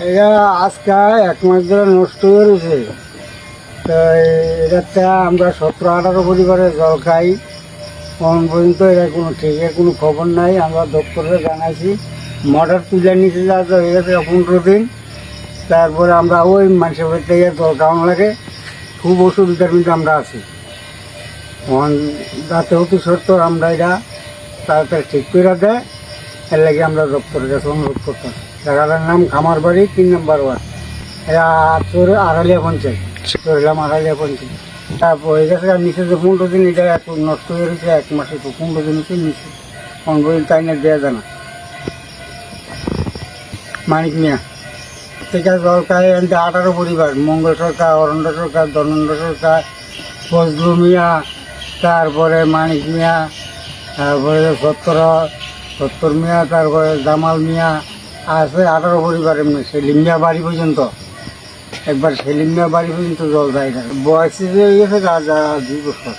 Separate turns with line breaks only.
এটা আজকে 1 মাস ধরে নষ্ট হয়ে রয়েছে। তো এটাতে আমরা 17-18 পরিবারে জল খাই। এখন পর্যন্ত এটা কোনো ঠিকের কোনো খবর নাই। আমরা দপ্তরে জানাইছি, মোটর তুলে নিচে যাওয়া হয়ে গেছে 15 দিন। তারপরে আমরা ওই মানুষের বাড়ি থেকে জল খাওয়ানো লাগে, খুব অসুবিধার মধ্যে আমরা আছি। এখন যাতে অতি সত্তর আমরা এটা তাড়াতাড়ি ঠিক করে দেয়, এর লাগে আমরা দপ্তরের কাছে অনুরোধ করতাম। জায়গাটার নাম খামারবাড়ি, 3 নম্বর ওয়ার্ড। এটা আড়ালিয়া পঞ্চায়েত, চড়লাম আড়ালিয়া পঞ্চায়েত। তারপর হয়ে গেছে আর নিচে যে 15 দিন এটা এত নষ্ট হয়ে গেছে, 1 মাসে তো 15 দিন হচ্ছে নিচে কোন বই তাই না দেওয়া যায় না। মানিক মিয়া থেকে জল খায় 18 পরিবার, মঙ্গল সরকার, অরণ্য সরকার, ধর্মেন্দ্র সরকার, ফজলু মিয়া, তারপরে মানিক মিয়া, তারপরে সত্তর মিয়া, তারপরে জামাল মিয়া, আছে 18 পরিবার। এমনি সেলিম মিয়া বাড়ি পর্যন্ত, একবার সেলিম মিয়া বাড়ি পর্যন্ত জল যায় না। বয়সে যে গেছে 2 বছর।